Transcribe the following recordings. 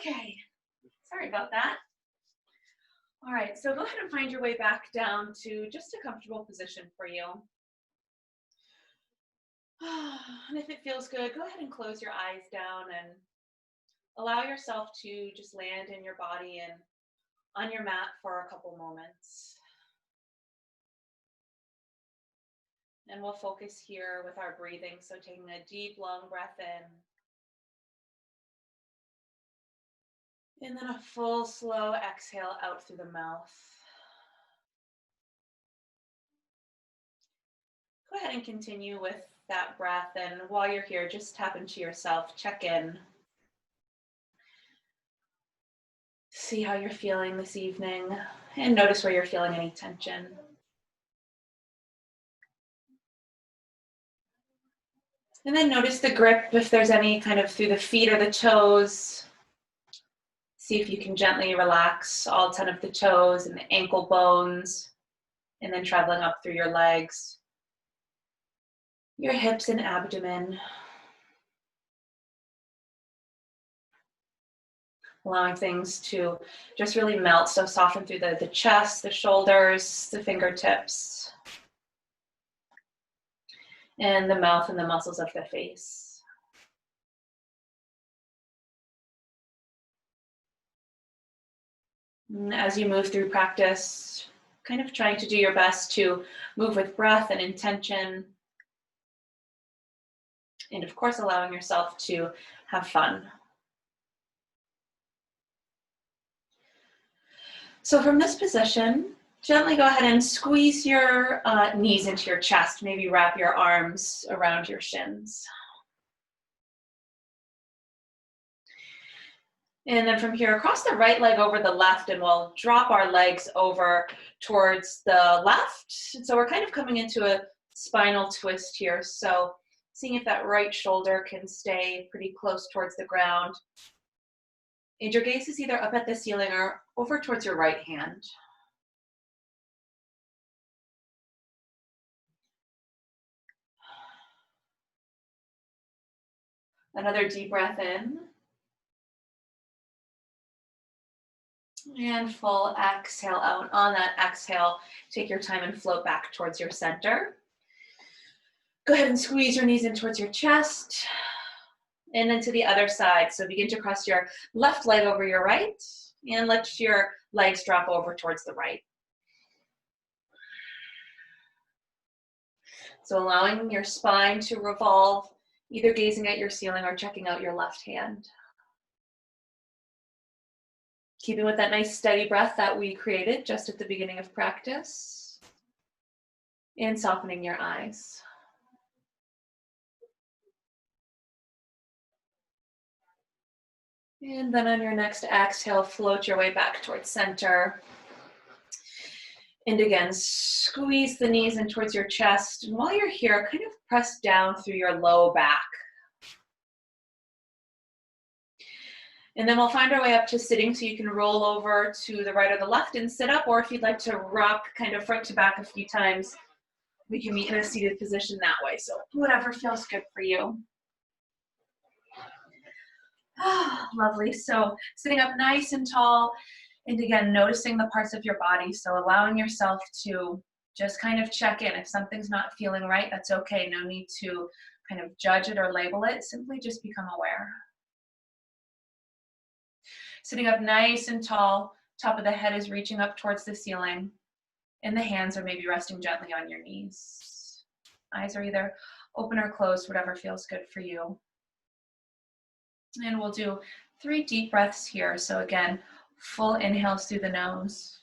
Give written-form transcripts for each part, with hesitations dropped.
Okay, sorry about that. All right, so go ahead and find your way back down to just a comfortable position for you. And if it feels good, go ahead and close your eyes down and allow yourself to just land in your body and on your mat for a couple moments. And we'll focus here with our breathing. So taking a deep, long breath in, and then a full, slow exhale out through the mouth. Go ahead and continue with that breath. And while you're here, just tap into yourself, check in. See how you're feeling this evening and notice where you're feeling any tension. And then notice the grip, if there's any kind of through the feet or the toes. See if you can gently relax all 10 of the toes and the ankle bones, and then traveling up through your legs, your hips and abdomen. Allowing things to just really melt, so soften through the chest, the shoulders, the fingertips, and the mouth and the muscles of the face. And as you move through practice, kind of trying to do your best to move with breath and intention, and of course allowing yourself to have fun. So from this position, gently go ahead and squeeze your knees into your chest. Maybe wrap your arms around your shins. And then from here, cross the right leg over the left, and we'll drop our legs over towards the left. So we're kind of coming into a spinal twist here. So seeing if that right shoulder can stay pretty close towards the ground. And your gaze is either up at the ceiling or over towards your right hand. Another deep breath in. And full exhale out. On that exhale, take your time and float back towards your center. Go ahead and squeeze your knees in towards your chest. And then to the other side. So begin to cross your left leg over your right and let your legs drop over towards the right. So allowing your spine to revolve, either gazing at your ceiling or checking out your left hand. Keeping with that nice steady breath that we created just at the beginning of practice. And softening your eyes. And then on your next exhale, float your way back towards center. And again, squeeze the knees in towards your chest. And while you're here, kind of press down through your low back. And then we'll find our way up to sitting, so you can roll over to the right or the left and sit up, or if you'd like to rock kind of front to back a few times, we can meet in a seated position that way. So whatever feels good for you. Lovely. So sitting up nice and tall, and again, noticing the parts of your body. So allowing yourself to just kind of check in. If something's not feeling right, that's okay. No need to kind of judge it or label it. Simply just become aware. Sitting up nice and tall, top of the head is reaching up towards the ceiling, and the hands are maybe resting gently on your knees. Eyes are either open or closed, whatever feels good for you. And we'll do 3 deep breaths here. So again, full inhales through the nose.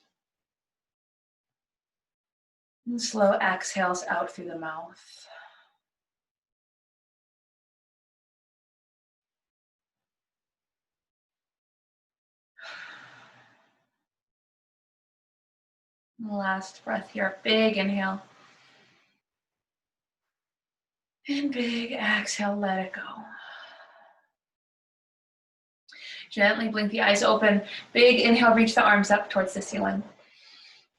And slow exhales out through the mouth. Last breath here, big inhale. And big exhale, let it go. Gently blink the eyes open. Big inhale, reach the arms up towards the ceiling.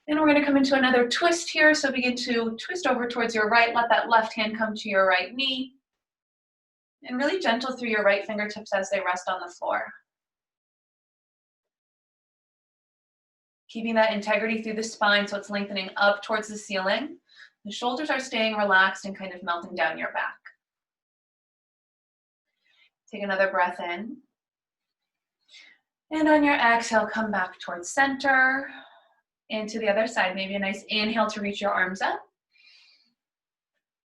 And we're going to come into another twist here. So begin to twist over towards your right. Let that left hand come to your right knee. And really gentle through your right fingertips as they rest on the floor. Keeping that integrity through the spine so it's lengthening up towards the ceiling. The shoulders are staying relaxed and kind of melting down your back. Take another breath in. And on your exhale, come back towards center. And to the other side, maybe a nice inhale to reach your arms up.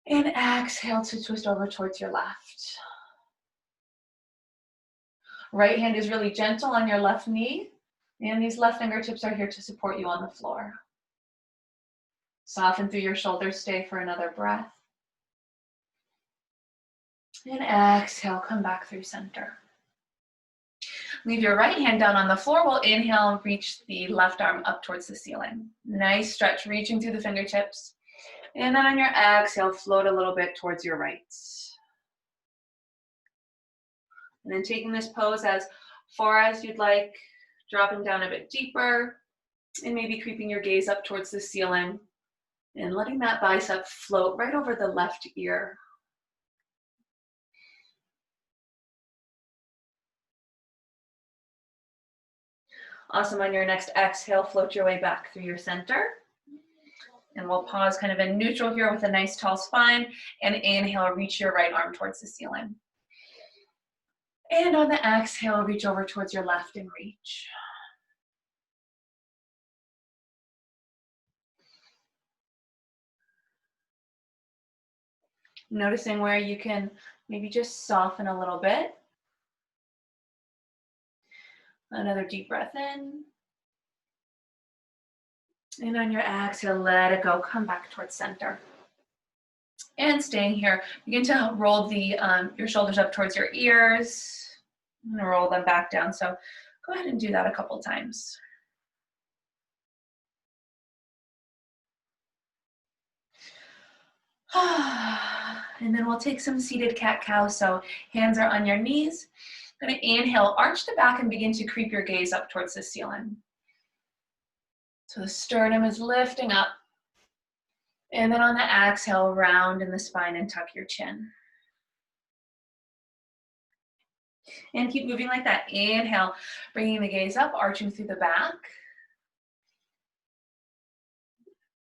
And exhale to twist over towards your left. Right hand is really gentle on your left knee. And these left fingertips are here to support you on the floor. Soften through your shoulders, stay for another breath. And exhale, come back through center. Leave your right hand down on the floor. We'll inhale, reach the left arm up towards the ceiling. Nice stretch, reaching through the fingertips. And then on your exhale, float a little bit towards your right. And then taking this pose as far as you'd like, dropping down a bit deeper, and maybe creeping your gaze up towards the ceiling, and letting that bicep float right over the left ear. Awesome. On your next exhale, float your way back through your center. And we'll pause kind of in neutral here with a nice tall spine. And inhale, reach your right arm towards the ceiling. And on the exhale, reach over towards your left and reach. Noticing where you can maybe just soften a little bit. Another deep breath in. And on your exhale, let it go. Come back towards center. And staying here, begin to roll your shoulders up towards your ears. I'm going to roll them back down. So go ahead and do that a couple times. And then we'll take some seated cat-cow. So hands are on your knees. I'm going to inhale, arch the back and begin to creep your gaze up towards the ceiling. So the sternum is lifting up. And then on the exhale, round in the spine and tuck your chin. And keep moving like that. Inhale, bringing the gaze up, arching through the back.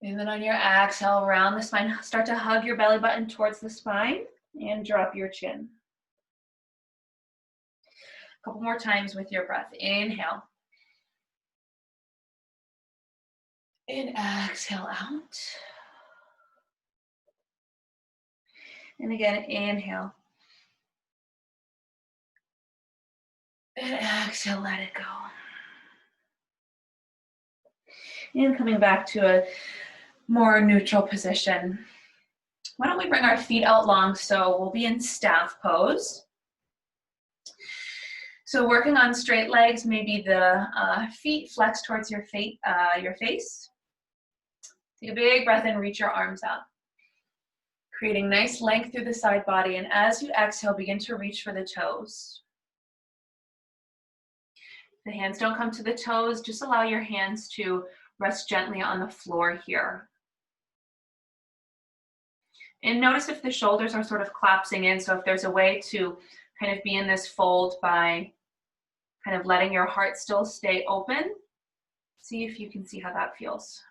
And then on your exhale, round the spine. Start to hug your belly button towards the spine and drop your chin. A couple more times with your breath. Inhale. And exhale out. And again, inhale. And exhale, let it go. And coming back to a more neutral position. Why don't we bring our feet out long? So we'll be in staff pose. So working on straight legs, maybe the feet flex towards your face. Take a big breath in, reach your arms up. Creating nice length through the side body. And as you exhale, begin to reach for the toes. The hands don't come to the toes. Just allow your hands to rest gently on the floor here. And notice if the shoulders are sort of collapsing in. So if there's a way to kind of be in this fold by kind of letting your heart still stay open, see if you can see how that feels.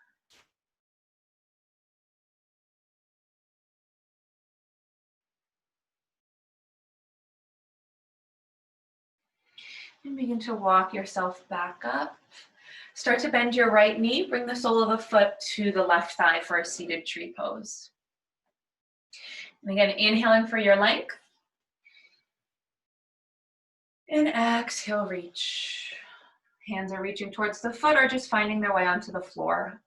And begin to walk yourself back up. Start to bend your right knee. Bring the sole of the foot to the left thigh for a seated tree pose. And again, inhaling for your length. And exhale, reach. Hands are reaching towards the foot or just finding their way onto the floor.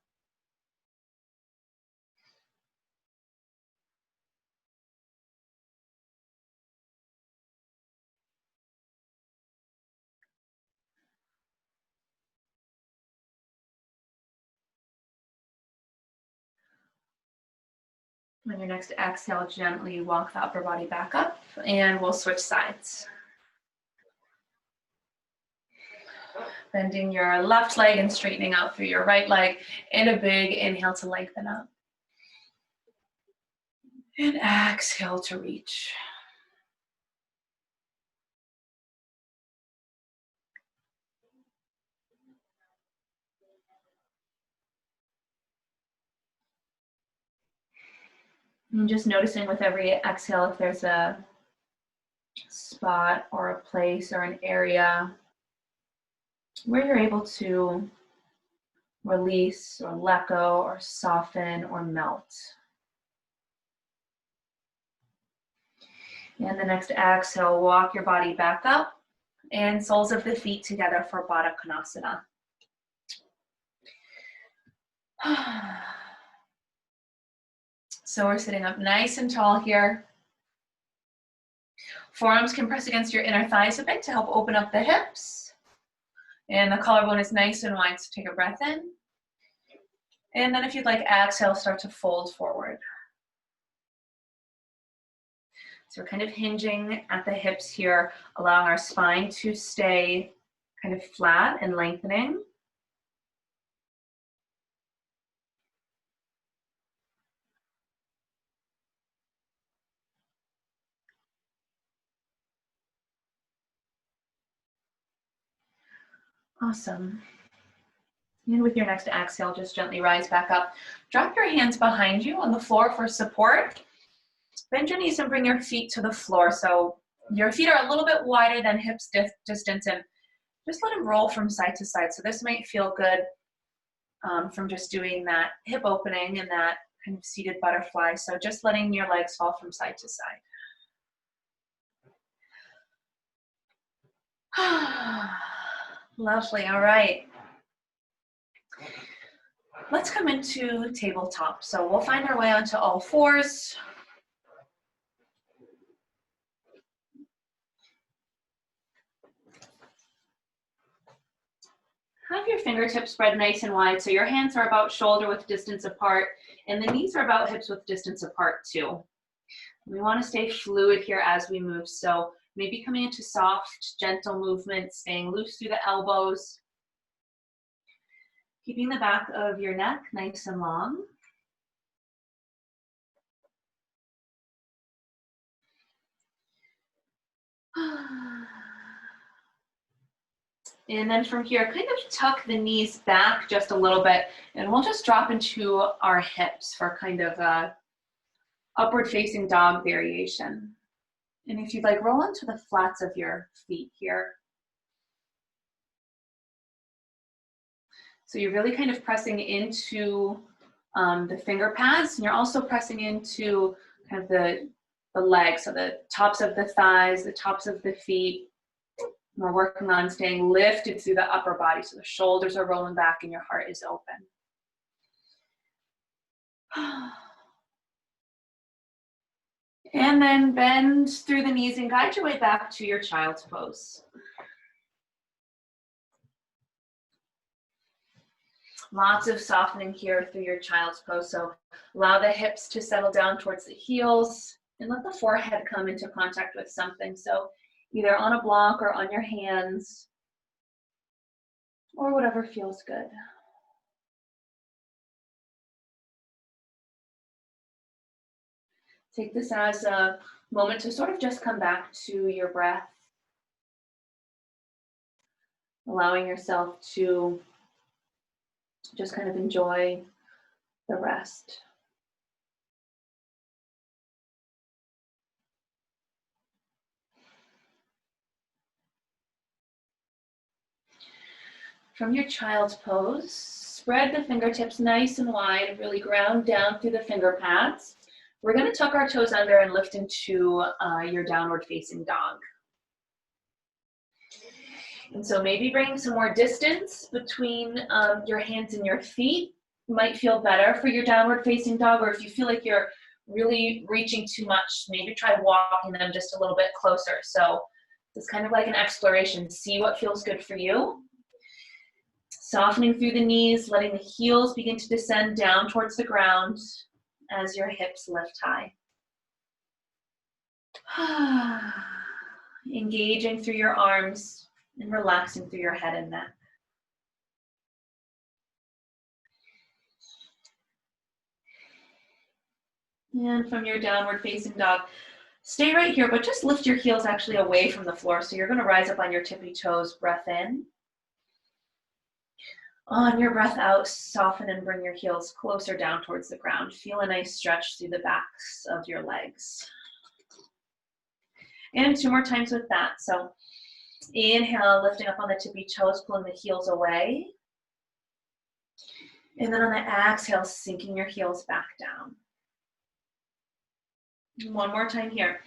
On your next exhale, gently walk the upper body back up and we'll switch sides. Bending your left leg and straightening out through your right leg, and a big inhale to lengthen up. And exhale to reach. And just noticing with every exhale if there's a spot or a place or an area where you're able to release or let go or soften or melt. And the next exhale, walk your body back up and soles of the feet together for Baddha Konasana. So we're sitting up nice and tall here. Forearms can press against your inner thighs a bit to help open up the hips. And the collarbone is nice and wide, so take a breath in. And then if you'd like, exhale, start to fold forward. So we're kind of hinging at the hips here, allowing our spine to stay kind of flat and lengthening. Awesome. And with your next exhale, just gently rise back up. Drop your hands behind you on the floor for support. Bend your knees and bring your feet to the floor. So your feet are a little bit wider than hips distance, and just let them roll from side to side. So this might feel good from just doing that hip opening and that kind of seated butterfly. So just letting your legs fall from side to side. Lovely, all right. Let's come into tabletop. So we'll find our way onto all fours. Have your fingertips spread nice and wide so your hands are about shoulder width distance apart and the knees are about hips width distance apart too. We want to stay fluid here as we move. So maybe coming into soft, gentle movement, staying loose through the elbows. Keeping the back of your neck nice and long. And then from here, kind of tuck the knees back just a little bit, and we'll just drop into our hips for kind of a upward facing dog variation. And if you'd like, roll onto the flats of your feet here. So you're really kind of pressing into the finger pads, and you're also pressing into kind of the legs, so the tops of the thighs, the tops of the feet. We're working on staying lifted through the upper body, so the shoulders are rolling back and your heart is open. And then bend through the knees and guide your way back to your child's pose. Lots of softening here through your child's pose. So allow the hips to settle down towards the heels and let the forehead come into contact with something. So either on a block or on your hands or whatever feels good. Take this as a moment to sort of just come back to your breath. Allowing yourself to just kind of enjoy the rest. From your child's pose, spread the fingertips nice and wide, really ground down through the finger pads. We're going to tuck our toes under and lift into your downward facing dog. And so maybe bring some more distance between your hands and your feet. Might feel better for your downward facing dog, or if you feel like you're really reaching too much, maybe try walking them just a little bit closer. So it's kind of like an exploration. See what feels good for you. Softening through the knees, letting the heels begin to descend down towards the ground as your hips lift high. Engaging through your arms and relaxing through your head and neck. And from your downward facing dog, stay right here, but just lift your heels actually away from the floor. So you're going to rise up on your tippy toes, breath in. On your breath out, soften and bring your heels closer down towards the ground. Feel a nice stretch through the backs of your legs. And 2 more times with that. So inhale, lifting up on the tippy toes, pulling the heels away. And then on the exhale, sinking your heels back down. 1 more time here.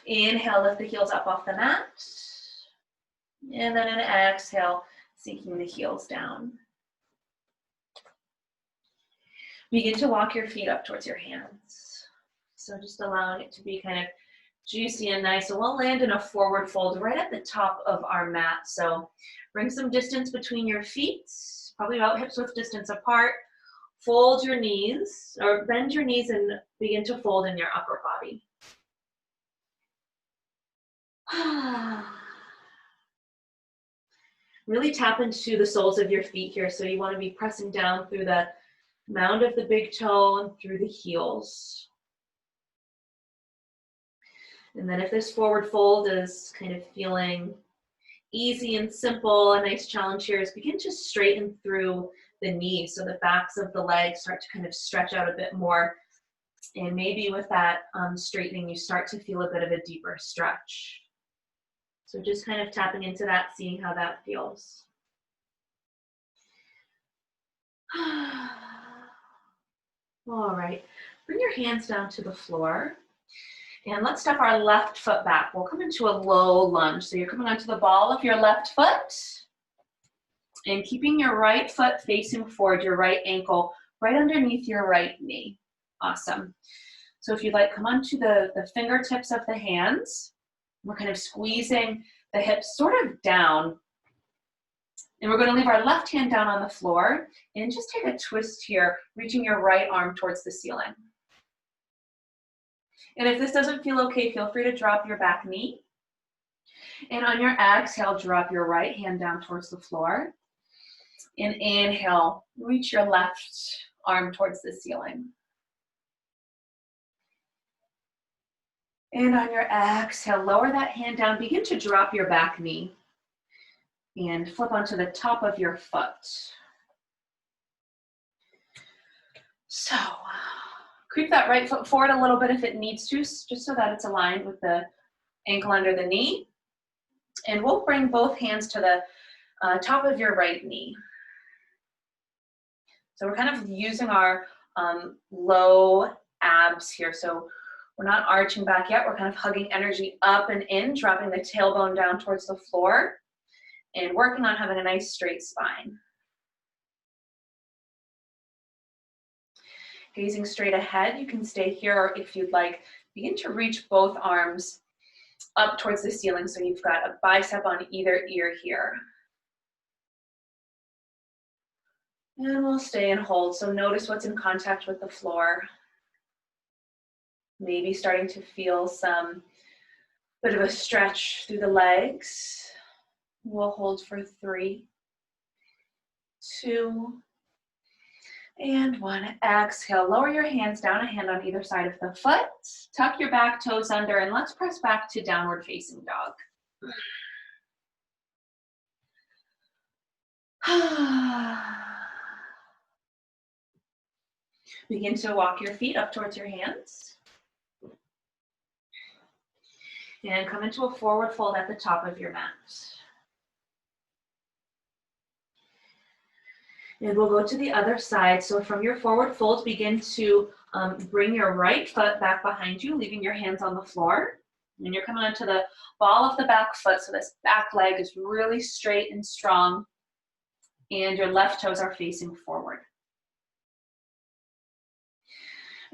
Inhale, lift the heels up off the mat. And then an exhale, sinking the heels down. Begin to walk your feet up towards your hands. So just allowing it to be kind of juicy and nice. So we'll land in a forward fold right at the top of our mat. So bring some distance between your feet, probably about hips width distance apart. Fold your knees, or bend your knees and begin to fold in your upper body. Really tap into the soles of your feet here. So you want to be pressing down through the mound of the big toe and through the heels. And then if this forward fold is kind of feeling easy and simple, a nice challenge here is begin to straighten through the knees. So the backs of the legs start to kind of stretch out a bit more. And maybe with that straightening, you start to feel a bit of a deeper stretch. So just kind of tapping into that, seeing how that feels. All right, bring your hands down to the floor. And let's step our left foot back. We'll come into a low lunge. So you're coming onto the ball of your left foot and keeping your right foot facing forward, your right ankle right underneath your right knee. Awesome. So if you'd like, come onto the fingertips of the hands. We're kind of squeezing the hips sort of down. And we're going to leave our left hand down on the floor and just take a twist here, reaching your right arm towards the ceiling. And if this doesn't feel okay, feel free to drop your back knee. And on your exhale, drop your right hand down towards the floor. And inhale, reach your left arm towards the ceiling. And on your exhale, lower that hand down. Begin to drop your back knee and flip onto the top of your foot. So creep that right foot forward a little bit if it needs to, just so that it's aligned with the ankle under the knee. And we'll bring both hands to the top of your right knee. So we're kind of using our low abs here. So we're not arching back yet. We're kind of hugging energy up and in, dropping the tailbone down towards the floor and working on having a nice straight spine. Gazing straight ahead, you can stay here, or if you'd like, begin to reach both arms up towards the ceiling so you've got a bicep on either ear here. And we'll stay and hold, so notice what's in contact with the floor. Maybe starting to feel some bit of a stretch through the legs. We'll hold for 3, 2, and 1. Exhale, lower your hands down, a hand on either side of the foot. Tuck your back toes under, and let's press back to downward facing dog. Begin to walk your feet up towards your hands. And come into a forward fold at the top of your mat. And we'll go to the other side. So from your forward fold, begin to bring your right foot back behind you, leaving your hands on the floor. And you're coming onto the ball of the back foot, so this back leg is really straight and strong. And your left toes are facing forward.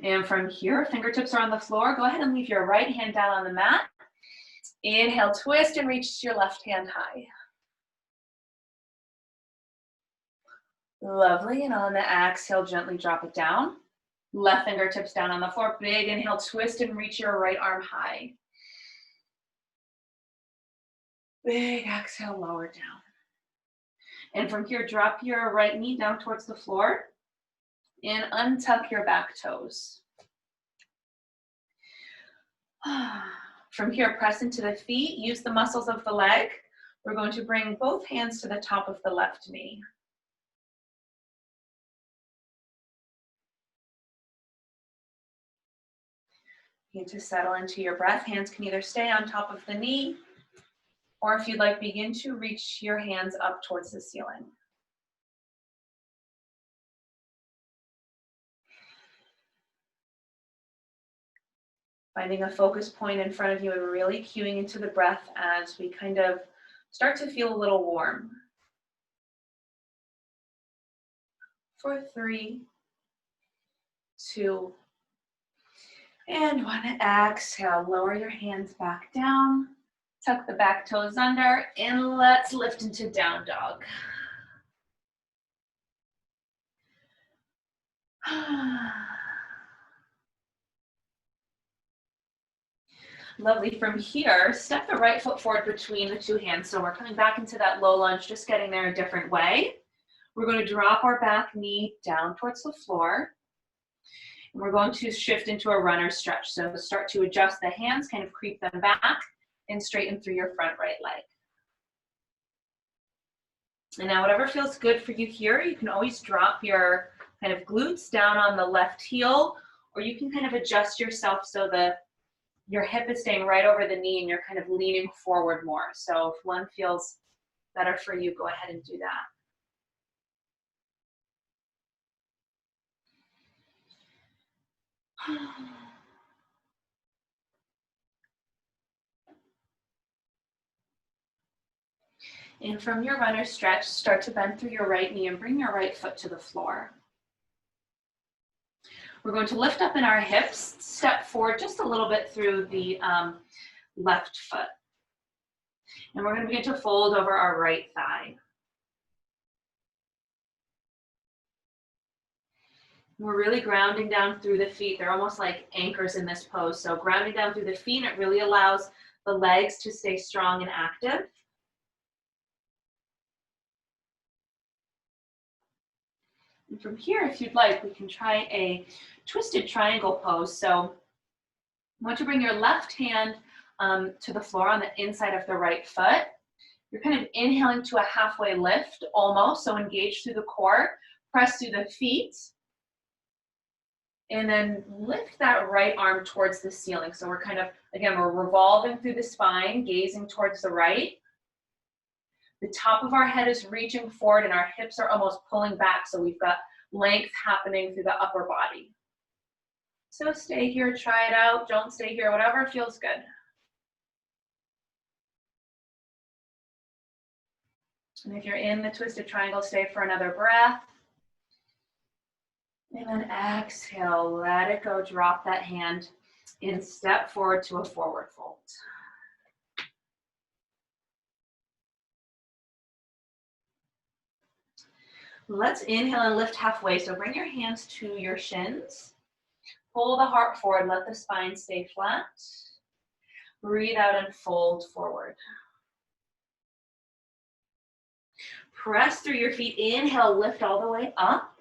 And from here, fingertips are on the floor. Go ahead and leave your right hand down on the mat. Inhale, twist and reach your left hand high. Lovely, and on the exhale, gently drop it down. Left fingertips down on the floor. Big inhale, twist and reach your right arm high. Big exhale, lower down. And from here, drop your right knee down towards the floor and untuck your back toes. From here, press into the feet, use the muscles of the leg. We're going to bring both hands to the top of the left knee. You need to settle into your breath. Hands can either stay on top of the knee, or if you'd like, begin to reach your hands up towards the ceiling. Finding a focus point in front of you and really cueing into the breath as we kind of start to feel a little warm. For 3, 2, and 1. Exhale, lower your hands back down. Tuck the back toes under, and let's lift into down dog. Lovely. From here, step the right foot forward between the two hands. So we're coming back into that low lunge, just getting there a different way. We're going to drop our back knee down towards the floor. And we're going to shift into a runner stretch. So start to adjust the hands, kind of creep them back, and straighten through your front right leg. And now whatever feels good for you here, you can always drop your kind of glutes down on the left heel, or you can kind of adjust yourself so your hip is staying right over the knee and you're kind of leaning forward more. So if one feels better for you, go ahead and do that. And from your runner stretch, start to bend through your right knee and bring your right foot to the floor. We're going to lift up in our hips, step forward just a little bit through the left foot. And we're going to begin to fold over our right thigh. We're really grounding down through the feet. They're almost like anchors in this pose. So grounding down through the feet, it really allows the legs to stay strong and active. And from here, if you'd like, we can try a twisted triangle pose. So I want you to bring your left hand to the floor on the inside of the right foot. You're kind of inhaling to a halfway lift, almost. So engage through the core, press through the feet, and then lift that right arm towards the ceiling. So we're kind of, again, we're revolving through the spine, gazing towards the right. The top of our head is reaching forward and our hips are almost pulling back. So we've got length happening through the upper body. So stay here, try it out. Don't stay here, whatever feels good. And if you're in the twisted triangle, stay for another breath. And then exhale, let it go, drop that hand and step forward to a forward fold. Let's inhale and lift halfway. So bring your hands to your shins. Pull the heart forward, let the spine stay flat. Breathe out and fold forward. Press through your feet. Inhale, lift all the way up.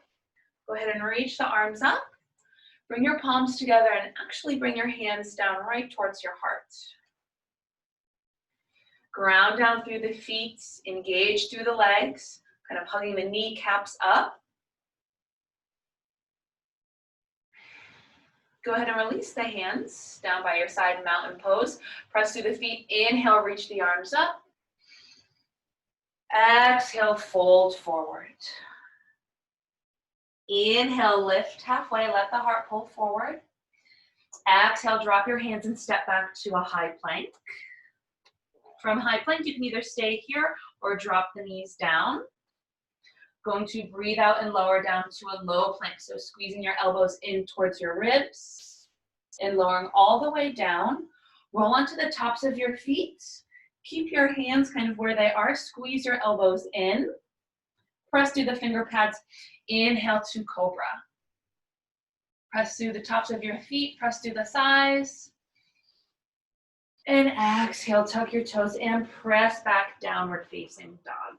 Go ahead and reach the arms up. Bring your palms together and actually bring your hands down right towards your heart. Ground down through the feet, engage through the legs, kind of hugging the kneecaps up. Go ahead and release the hands down by your side, mountain pose. Press through the feet, inhale, reach the arms up. Exhale, fold forward. Inhale, lift halfway, let the heart pull forward. Exhale, drop your hands and step back to a high plank. From high plank, you can either stay here or drop the knees down. Going to breathe out and lower down to a low plank. So squeezing your elbows in towards your ribs and lowering all the way down. Roll onto the tops of your feet. Keep your hands kind of where they are. Squeeze your elbows in. Press through the finger pads. Inhale to cobra. Press through the tops of your feet. Press through the thighs. And exhale, tuck your toes and press back, downward facing dog.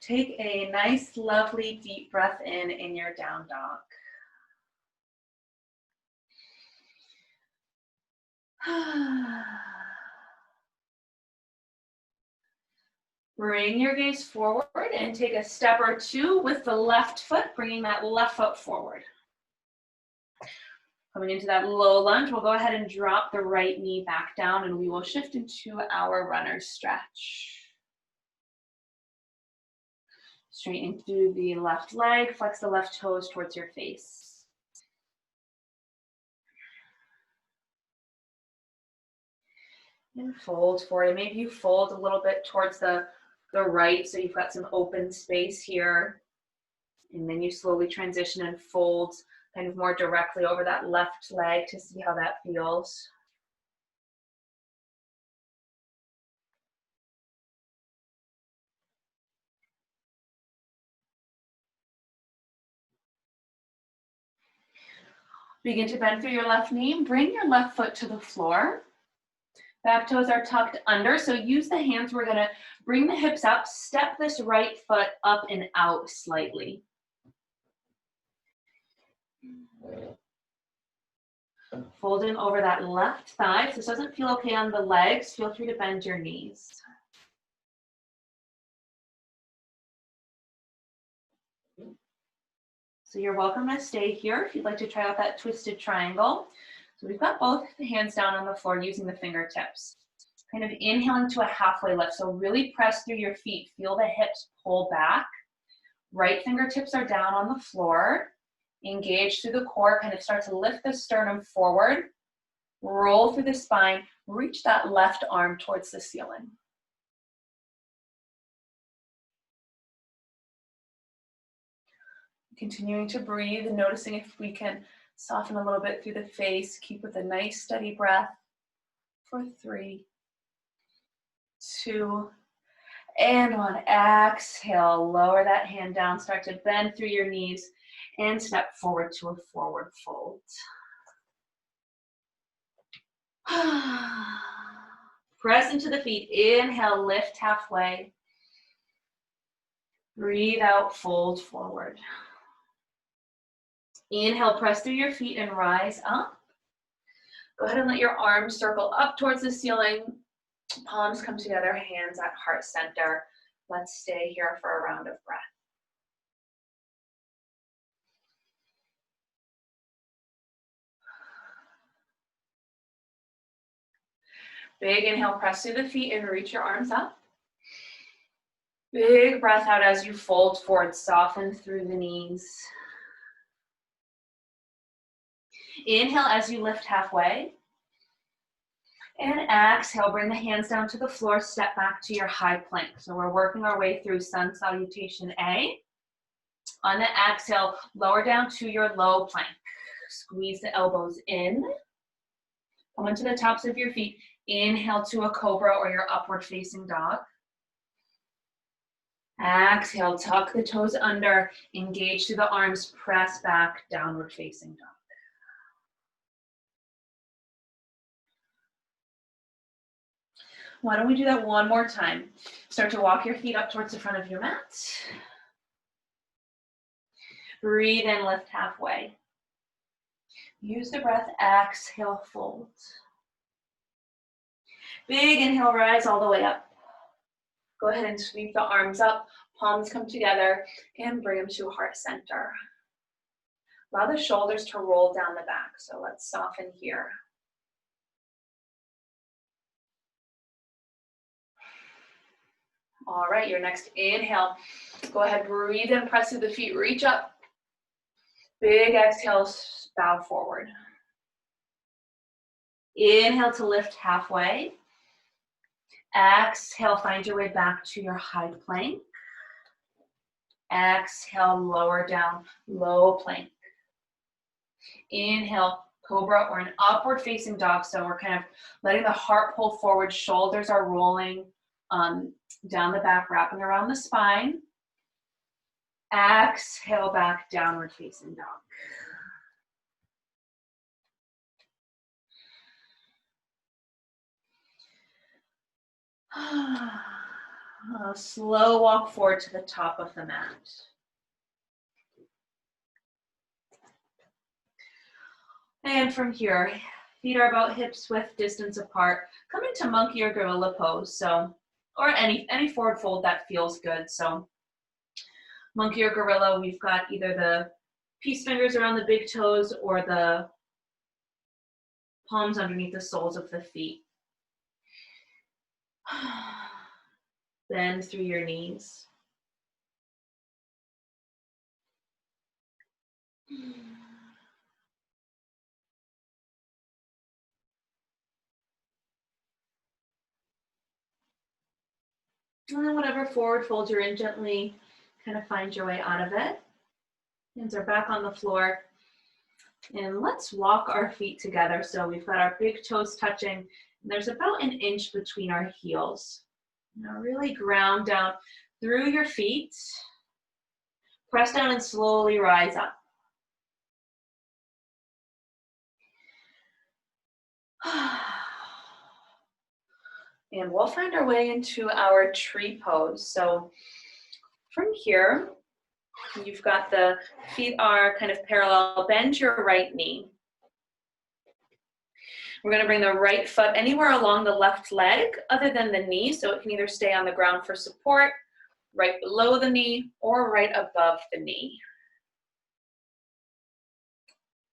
Take a nice, lovely, deep breath in your down dog. Bring your gaze forward and take a step or two with the left foot, bringing that left foot forward. Coming into that low lunge, we'll go ahead and drop the right knee back down and we will shift into our runner's stretch. Straighten through the left leg, flex the left toes towards your face. And fold forward. Maybe you fold a little bit towards the right so you've got some open space here. And then you slowly transition and fold kind of more directly over that left leg to see how that feels. Begin to bend through your left knee. Bring your left foot to the floor. Back toes are tucked under, so use the hands. We're gonna bring the hips up, step this right foot up and out slightly. Folding over that left thigh. If this doesn't feel okay on the legs, feel free to bend your knees. So you're welcome to stay here if you'd like to try out that twisted triangle. So we've got both hands down on the floor using the fingertips. Kind of inhaling to a halfway lift. So really press through your feet. Feel the hips pull back. Right fingertips are down on the floor. Engage through the core, kind of start to lift the sternum forward, roll through the spine, reach that left arm towards the ceiling. Continuing to breathe and noticing if we can soften a little bit through the face, keep with a nice steady breath for 3, 2, and 1. Exhale, lower that hand down, start to bend through your knees and step forward to a forward fold. Press into the feet. Inhale, lift halfway. Breathe out, fold forward. Inhale, press through your feet and rise up. Go ahead and let your arms circle up towards the ceiling. Palms come together, hands at heart center. Let's stay here for a round of breath. Big inhale, press through the feet and reach your arms up. Big breath out as you fold forward, soften through the knees. Inhale as you lift halfway. And exhale, bring the hands down to the floor, step back to your high plank. So we're working our way through sun salutation A. On the exhale, lower down to your low plank. Squeeze the elbows in. Come into the tops of your feet. Inhale to a cobra or your upward facing dog. Exhale, tuck the toes under, engage through the arms, press back, downward facing dog. Why don't we do that one more time? Start to walk your feet up towards the front of your mat. Breathe in, lift halfway. Use the breath, exhale, fold. Big inhale, rise all the way up. Go ahead and sweep the arms up, palms come together, and bring them to heart center. Allow the shoulders to roll down the back, so let's soften here. All right, your next inhale. Go ahead, breathe in, press through the feet, reach up. Big exhale, bow forward. Inhale to lift halfway. Exhale, find your way back to your high plank. Exhale, lower down, low plank. Inhale, cobra or an upward facing dog. So we're kind of letting the heart pull forward, shoulders are rolling down the back, wrapping around the spine. Exhale, back, downward facing dog. A slow walk forward to the top of the mat. And from here, feet are about hips width distance apart. Come into monkey or gorilla pose. So, or any forward fold that feels good. So monkey or gorilla, we've got either the peace fingers around the big toes or the Palms underneath the soles of the feet. Bend through your knees. And then whatever forward fold you're in, gently kind of find your way out of it. Hands are back on the floor. And let's walk our feet together. So we've got our big toes touching, and there's about an inch between our heels. Now really ground down through your feet. Press down and slowly rise up. And we'll find our way into our tree pose. So from here, you've got the feet are kind of parallel. Bend your right knee. We're going to bring the right foot anywhere along the left leg other than the knee. So it can either stay on the ground for support, right below the knee, or right above the knee.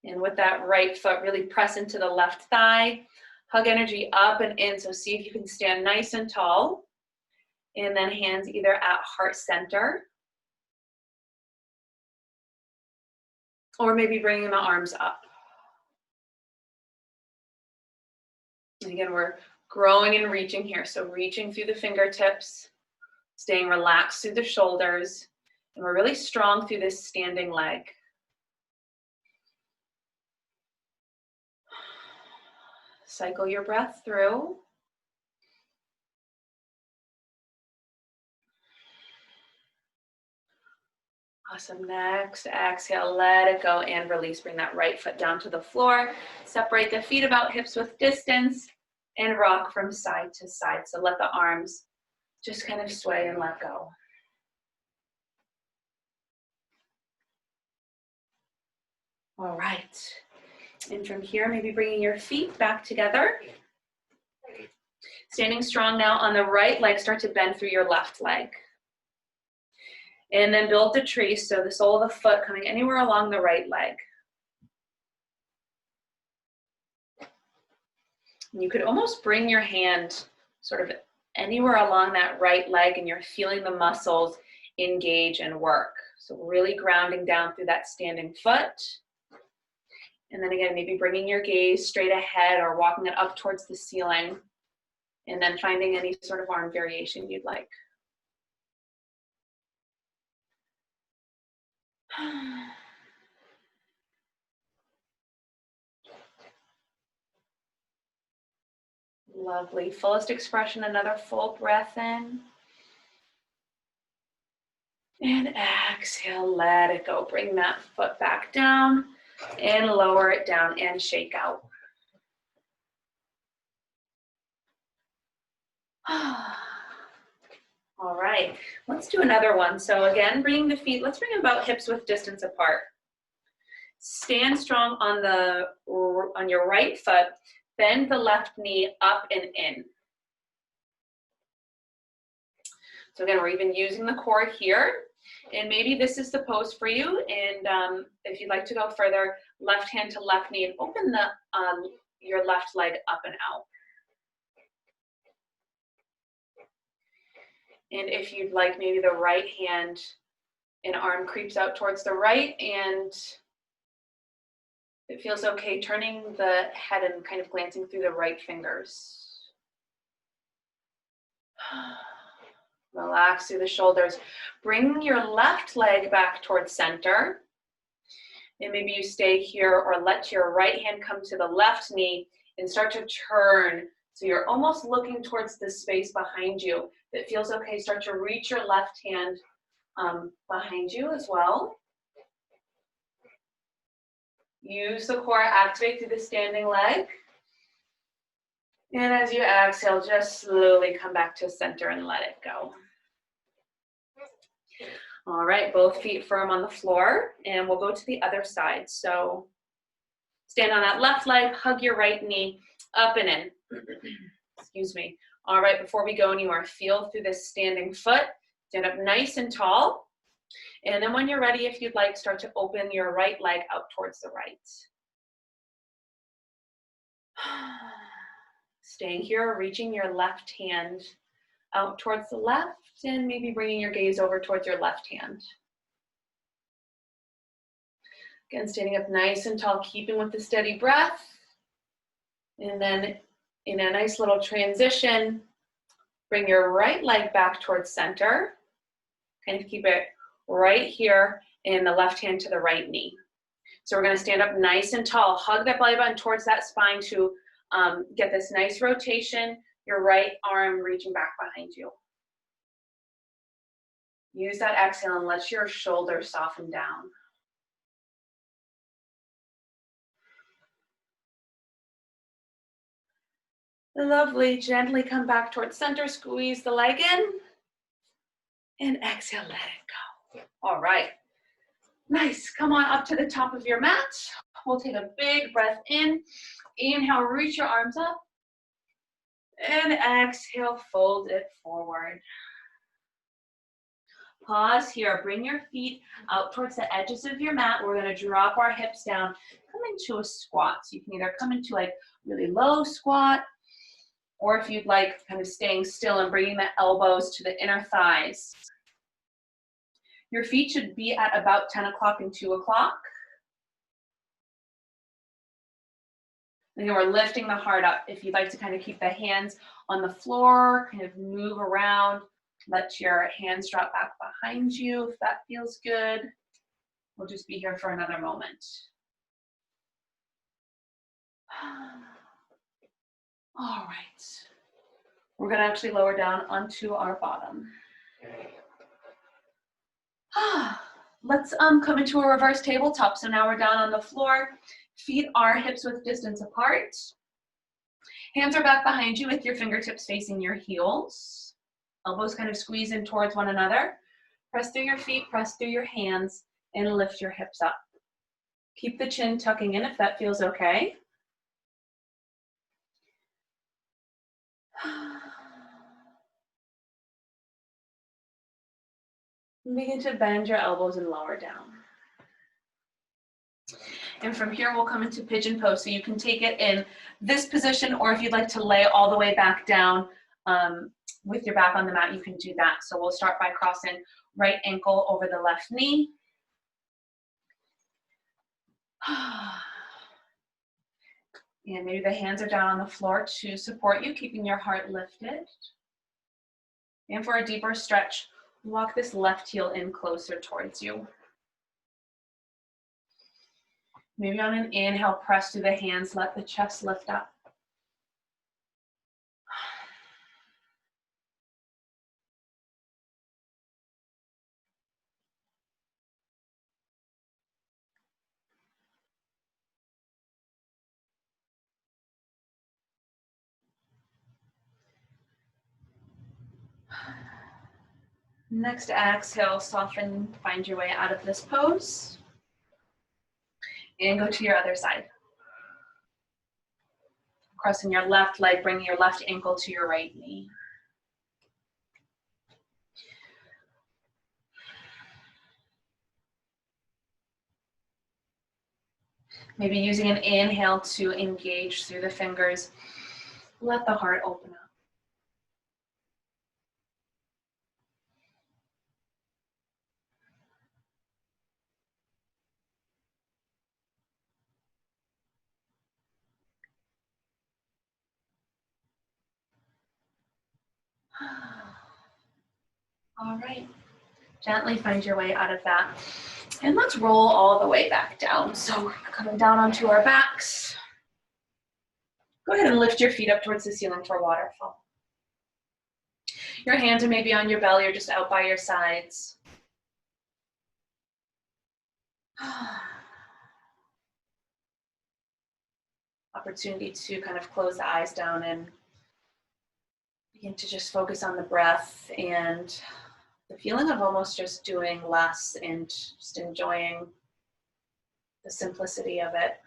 And with that right foot, really press into the left thigh. Hug energy up and in. So see if you can stand nice and tall. And then hands either at heart center, or maybe bringing the arms up. And again, we're growing and reaching here. So reaching through the fingertips, staying relaxed through the shoulders, and we're really strong through this standing leg. Cycle your breath through. Awesome. Next, exhale, let it go and release. Bring that right foot down to the floor. Separate the feet about hips width distance and rock from side to side. So let the arms just kind of sway and let go. All right. And from here, maybe bringing your feet back together. Standing strong now on the right leg, start to bend through your left leg. And then build the tree, so the sole of the foot coming anywhere along the right leg. And you could almost bring your hand sort of anywhere along that right leg, and you're feeling the muscles engage and work. So really grounding down through that standing foot. And then again, maybe bringing your gaze straight ahead or walking it up towards the ceiling. And then finding any sort of arm variation you'd like. Lovely. Fullest expression, another full breath in. And exhale, let it go. Bring that foot back down and lower it down and shake out. All right, let's do another one. So again, bringing the feet, let's bring them about hips width distance apart. Stand strong on your right foot. Bend the left knee up and in. So again, we're even using the core here. And maybe this is the pose for you. And if you'd like to go further, left hand to left knee and open your left leg up and out. And if you'd like, maybe the right hand and arm creeps out towards the right, and it feels okay turning the head and kind of glancing through the right fingers. Relax through the shoulders. Bring your left leg back towards center. And maybe you stay here or let your right hand come to the left knee and start to turn. So you're almost looking towards the space behind you. If it feels okay, start to reach your left hand behind you as well. Use the core, activate through the standing leg. And as you exhale, just slowly come back to center and let it go. All right, both feet firm on the floor, and we'll go to the other side. So stand on that left leg, hug your right knee, up and in. Excuse me. All right, before we go anywhere, feel through this standing foot. Stand up nice and tall. And then when you're ready, if you'd like, start to open your right leg out towards the right. Staying here, reaching your left hand out towards the left and maybe bringing your gaze over towards your left hand. Again, standing up nice and tall, keeping with the steady breath. And then in a nice little transition, bring your right leg back towards center. Kind of keep it right here and the left hand to the right knee. So we're gonna stand up nice and tall. Hug that belly button towards that spine to get this nice rotation. Your right arm reaching back behind you. Use that exhale and let your shoulders soften down. Lovely, gently come back towards center, squeeze the leg in, and exhale, let it go. All right, nice, come on up to the top of your mat. We'll take a big breath in, inhale, reach your arms up, and exhale, fold it forward. Pause here, bring your feet out towards the edges of your mat. We're gonna drop our hips down, come into a squat. So you can either come into like really low squat, or if you'd like, kind of staying still and bringing the elbows to the inner thighs. Your feet should be at about 10 o'clock and 2 o'clock. And then we're lifting the heart up. If you'd like to kind of keep the hands on the floor, kind of move around, let your hands drop back behind you if that feels good. We'll just be here for another moment. All right. We're gonna actually lower down onto our bottom. Let's come into a reverse tabletop. So now we're down on the floor. Feet are hips width distance apart. Hands are back behind you with your fingertips facing your heels. Elbows kind of squeeze in towards one another. Press through your feet, press through your hands, and lift your hips up. Keep the chin tucking in if that feels okay. Begin to bend your elbows and lower down. And from here, we'll come into pigeon pose. So you can take it in this position, or if you'd like to lay all the way back down with your back on the mat, you can do that. So we'll start by crossing right ankle over the left knee. And maybe the hands are down on the floor to support you, keeping your heart lifted. And for a deeper stretch, walk this left heel in closer towards you. Maybe on an inhale, press through the hands, let the chest lift up. Next exhale, soften, find your way out of this pose. And go to your other side. Crossing your left leg, bringing your left ankle to your right knee. Maybe using an inhale to engage through the fingers. Let the heart open up. All right, gently find your way out of that. And let's roll all the way back down. So we're coming down onto our backs. Go ahead and lift your feet up towards the ceiling for waterfall. Your hands are maybe on your belly or just out by your sides. Opportunity to kind of close the eyes down and begin to just focus on the breath and the feeling of almost just doing less and just enjoying the simplicity of it.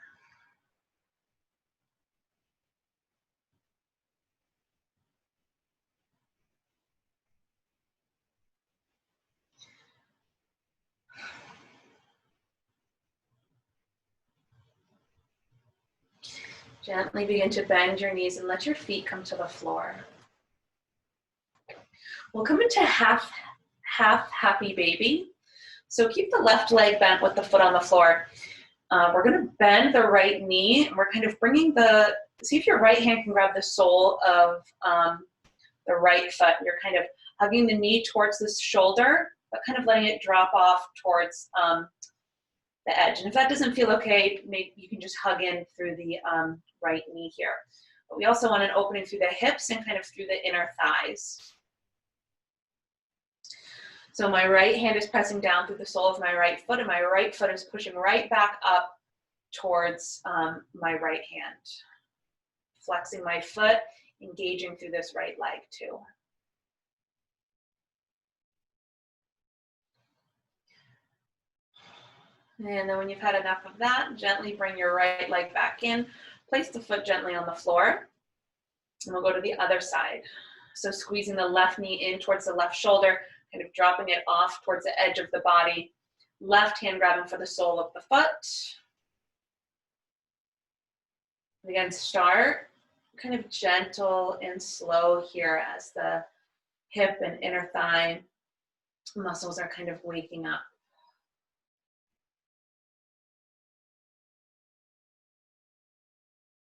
Gently begin to bend your knees and let your feet come to the floor. We'll come into half happy baby. So keep the left leg bent with the foot on the floor. We're going to bend the right knee. We're kind of bringing see if your right hand can grab the sole of the right foot. You're kind of hugging the knee towards the shoulder, but kind of letting it drop off towards the edge. And if that doesn't feel okay, maybe you can just hug in through the right knee here. But we also want an opening through the hips and kind of through the inner thighs. So my right hand is pressing down through the sole of my right foot, and my right foot is pushing right back up towards my right hand. Flexing my foot, engaging through this right leg too. And then when you've had enough of that, gently bring your right leg back in. Place the foot gently on the floor. And we'll go to the other side. So squeezing the left knee in towards the left shoulder, kind of dropping it off towards the edge of the body. Left hand grabbing for the sole of the foot. And again, start kind of gentle and slow here as the hip and inner thigh muscles are kind of waking up.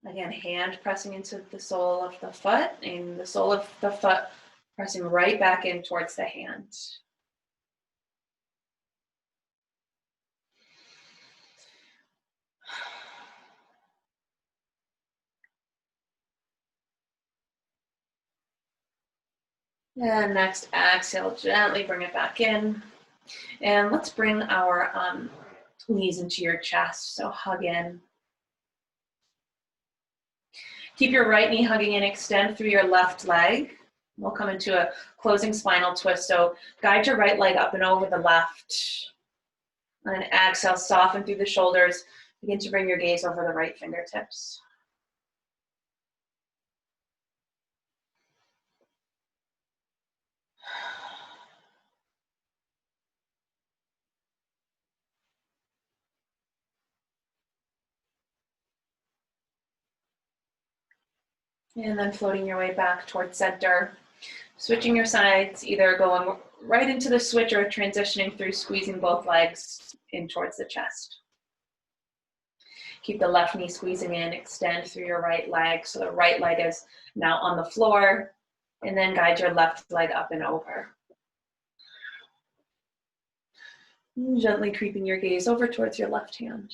Again, hand pressing into the sole of the foot, and the sole of the foot pressing right back in towards the hand. And next, exhale, gently bring it back in. And let's bring our knees into your chest, so hug in. Keep your right knee hugging in, extend through your left leg. We'll come into a closing spinal twist, so guide your right leg up and over the left. And exhale, soften through the shoulders. Begin to bring your gaze over the right fingertips. And then floating your way back towards center. Switching your sides, either going right into the switch or transitioning through squeezing both legs in towards the chest. Keep the left knee squeezing in, extend through your right leg. So the right leg is now on the floor, and then guide your left leg up and over. And gently creeping your gaze over towards your left hand.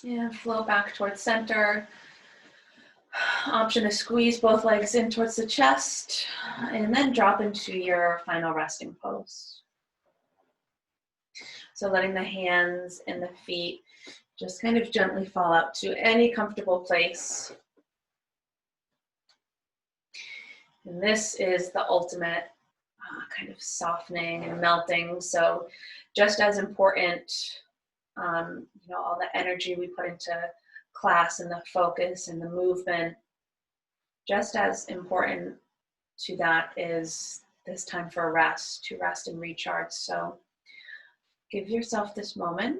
And float back towards center. Option to squeeze both legs in towards the chest, and then drop into your final resting pose. So letting the hands and the feet just kind of gently fall out to any comfortable place. And this is the ultimate kind of softening and melting. So just as important, all the energy we put into class and the focus and the movement, just as important to that is this time for rest, to rest and recharge. So give yourself this moment.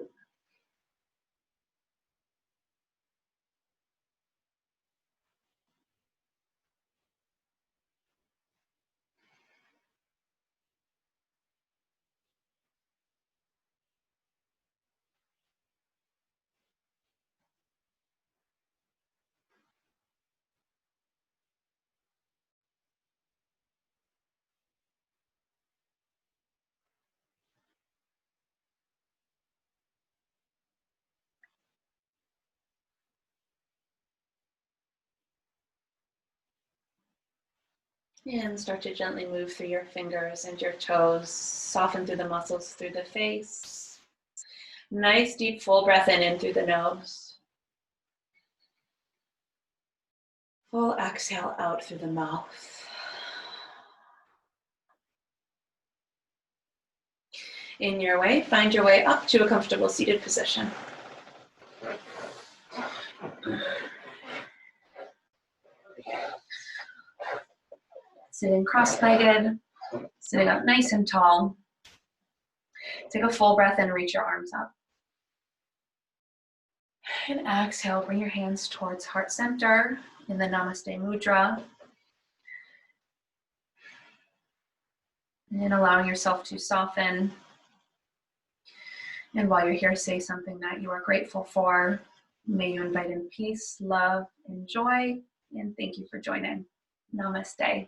And start to gently move through your fingers and your toes. Soften through the muscles through the face. Nice deep full breath in through the nose. Full exhale out through the mouth. in your way, find your way up to a comfortable seated position. Sitting cross-legged, sitting up nice and tall. Take a full breath and reach your arms up. And exhale, bring your hands towards heart center in the Namaste Mudra. And allowing yourself to soften. And while you're here, say something that you are grateful for. May you invite in peace, love, and joy. And thank you for joining. Namaste.